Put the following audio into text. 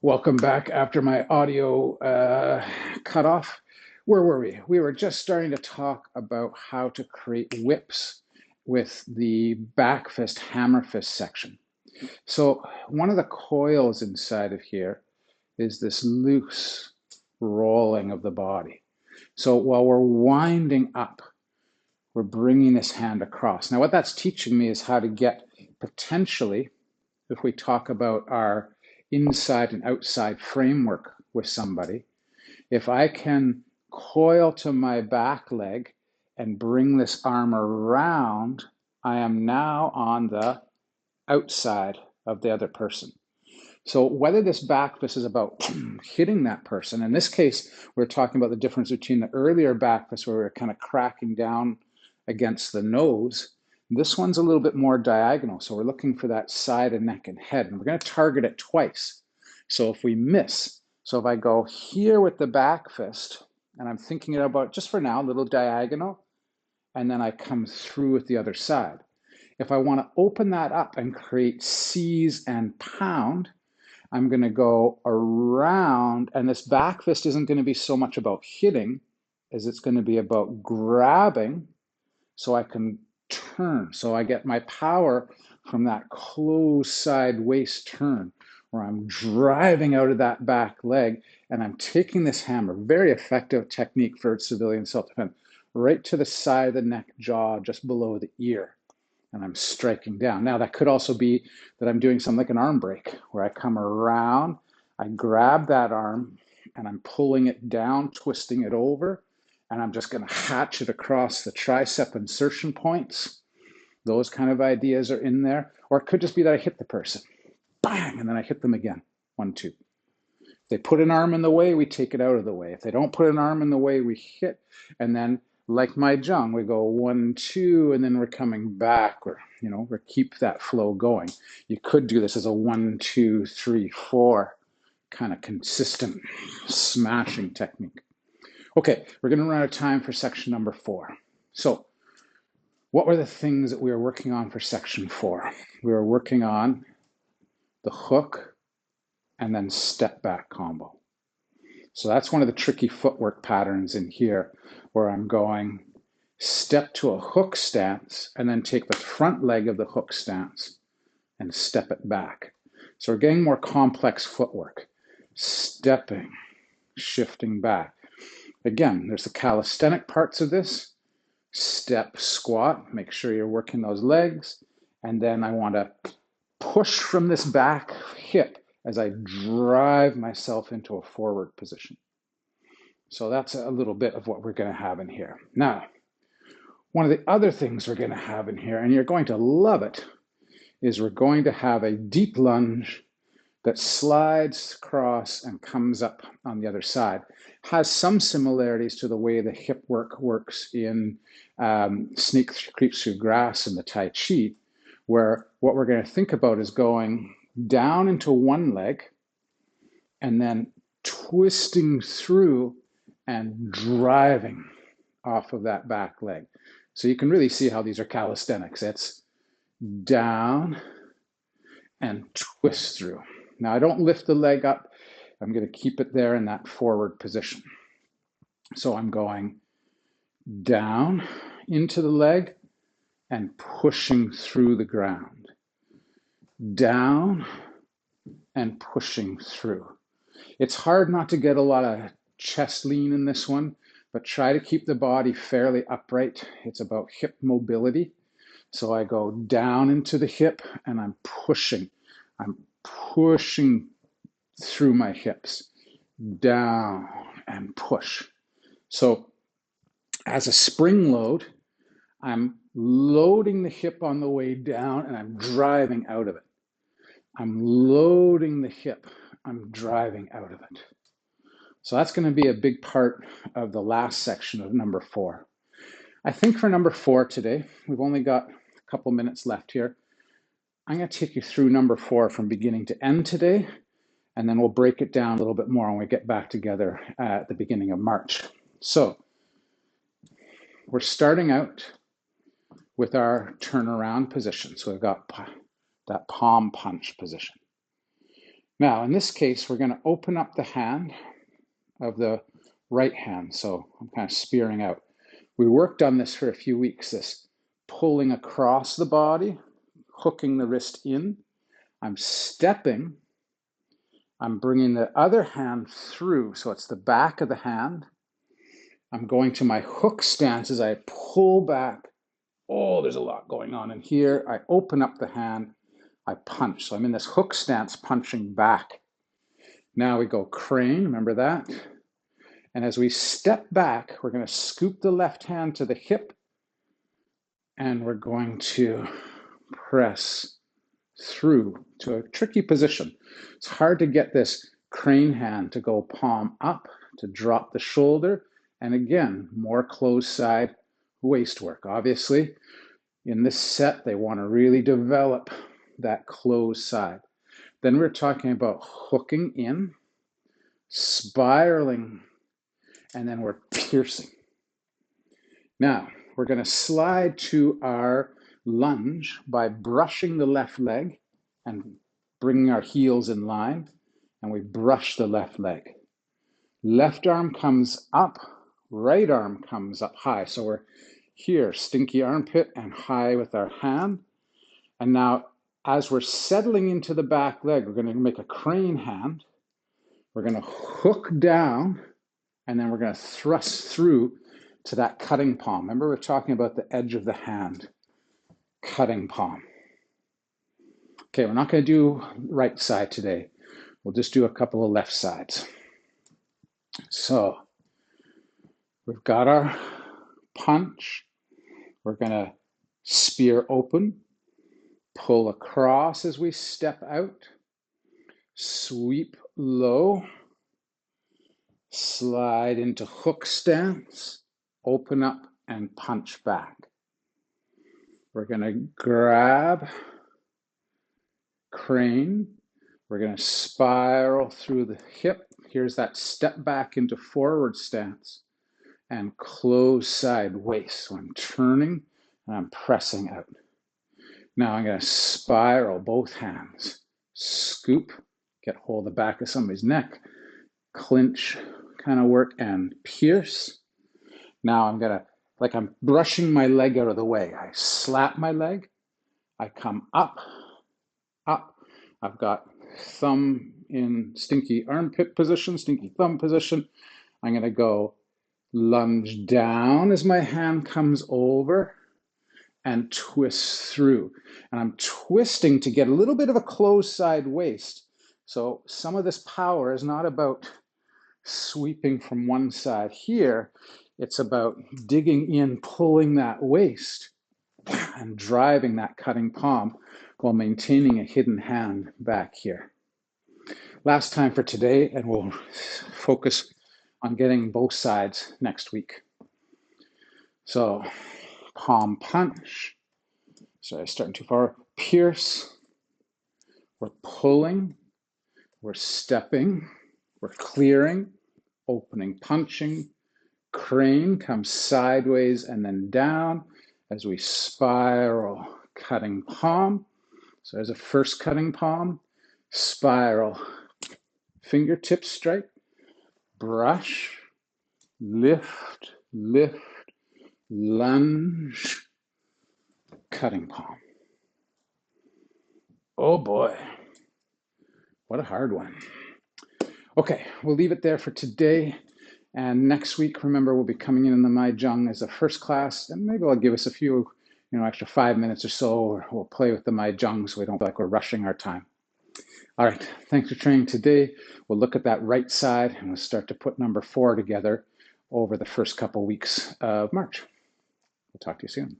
Welcome back after my audio cut off. Where were we? We were just starting to talk about how to create whips with the back fist, hammer fist section. So one of the coils inside of here is this loose rolling of the body. So while we're winding up, we're bringing this hand across. Now what that's teaching me is how to get potentially, if we talk about our inside and outside framework with somebody, if I can coil to my back leg and bring this arm around, I am now on the outside of the other person. So whether this back fist is about hitting that person, in this case, we're talking about the difference between the earlier back fist where we were kind of cracking down against the nose. This one's a little bit more diagonal. So we're looking for that side of neck and head, and we're going to target it twice. So if we miss, so if I go here with the back fist, and I'm thinking about, just for now, a little diagonal, and then I come through with the other side. If I want to open that up and create seize and pound, I'm going to go around, and this back fist isn't going to be so much about hitting as it's going to be about grabbing so I can turn. So I get my power from that closed side waist turn where I'm driving out of that back leg and I'm taking this hammer, very effective technique for civilian self-defense, right to the side of the neck, jaw, just below the ear. And I'm striking down. Now that could also be that I'm doing something like an arm break where I come around, I grab that arm and I'm pulling it down, twisting it over, and I'm just going to hatch it across the tricep insertion points. Those kind of ideas are in there. Or it could just be that I hit the person, bang, and then I hit them again, 1, 2. If they put an arm in the way, we take it out of the way. If they don't put an arm in the way, we hit, and then like my Jong, we go 1, 2, and then we're coming back. We keep that flow going. You could do this as a 1, 2, 3, 4 kind of consistent smashing technique. Okay, we're going to run out of time for section number 4. So what were the things that we were working on for section 4? We were working on the hook and then step back combo. So that's one of the tricky footwork patterns in here where I'm going step to a hook stance and then take the front leg of the hook stance and step it back. So we're getting more complex footwork. Stepping, shifting back. Again, there's the calisthenic parts of this. Step, squat, make sure you're working those legs. And then I want to push from this back hip as I drive myself into a forward position. So that's a little bit of what we're going to have in here. Now, one of the other things we're going to have in here, and you're going to love it, is we're going to have a deep lunge that slides across and comes up on the other side. Has some similarities to the way the hip work works in snake creeps through grass and the Tai Chi, where what we're going to think about is going down into one leg and then twisting through and driving off of that back leg. So you can really see how these are calisthenics. It's down and twist through. Now I don't lift the leg up. I'm going to keep it there in that forward position. So I'm going down into the leg and pushing through the ground. Down and pushing through. It's hard not to get a lot of chest lean in this one, but try to keep the body fairly upright. It's about hip mobility. So I go down into the hip and I'm pushing. I'm pushing through my hips, down and push. So as a spring load, I'm loading the hip on the way down and I'm driving out of it. I'm loading the hip, I'm driving out of it. So that's going to be a big part of the last section of number 4. I think for number 4 today, we've only got a couple minutes left here. I'm going to take you through number 4 from beginning to end today, and then we'll break it down a little bit more when we get back together at the beginning of March. So we're starting out with our turnaround position. So we've got that palm punch position. Now, in this case, we're going to open up the hand of the right hand. So I'm kind of spearing out. We worked on this for a few weeks, this pulling across the body, hooking the wrist in. I'm stepping. I'm bringing the other hand through. So it's the back of the hand. I'm going to my hook stance as I pull back. Oh, there's a lot going on in here. I open up the hand. I punch. So I'm in this hook stance punching back. Now we go crane, remember that? And as we step back, we're going to scoop the left hand to the hip and we're going to press through to a tricky position. It's hard to get this crane hand to go palm up, to drop the shoulder, and again, more closed side waist work. Obviously, in this set, they want to really develop that closed side. Then we're talking about hooking in, spiraling, and then we're piercing. Now, we're going to slide to our lunge by brushing the left leg and bringing our heels in line, and we brush the left leg. Left arm comes up, right arm comes up high. So we're here, stinky armpit and high with our hand. And now, as we're settling into the back leg, we're going to make a crane hand. We're going to hook down, and then we're going to thrust through to that cutting palm. Remember, we're talking about the edge of the hand, cutting palm. Okay, we're not going to do right side today. We'll just do a couple of left sides. So we've got our punch. We're going to spear open, pull across as we step out, sweep low, slide into hook stance, open up and punch back. We're going to grab, crane. We're going to spiral through the hip. Here's that step back into forward stance and close side waist. So I'm turning and I'm pressing out. Now I'm going to spiral both hands, scoop, get hold of the back of somebody's neck, clinch kind of work and pierce. Now I'm going to, like I'm brushing my leg out of the way. I slap my leg. I come up, up. I've got thumb in stinky armpit position, stinky thumb position. I'm going to go lunge down as my hand comes over and twist through. And I'm twisting to get a little bit of a closed side waist. So some of this power is not about sweeping from one side here. It's about digging in, pulling that waist and driving that cutting palm while maintaining a hidden hand back here. Last time for today, and we'll focus on getting both sides next week. So palm punch. Sorry, starting too far. Pierce. We're pulling. We're stepping. We're clearing. Opening, punching. Crane comes sideways and then down as we spiral, cutting palm. So there's a first cutting palm. Spiral, fingertip strike. Brush. Lift, lift. Lunge, cutting palm. Oh boy, what a hard one. Okay, we'll leave it there for today. And next week, remember, we'll be coming in the My Jong as a first class, and maybe I'll give us a few, extra 5 minutes or so, or we'll play with the My Jong so we don't feel like we're rushing our time. All right, thanks for training today. We'll look at that right side, and we'll start to put number 4 together over the first couple weeks of March. We'll talk to you soon.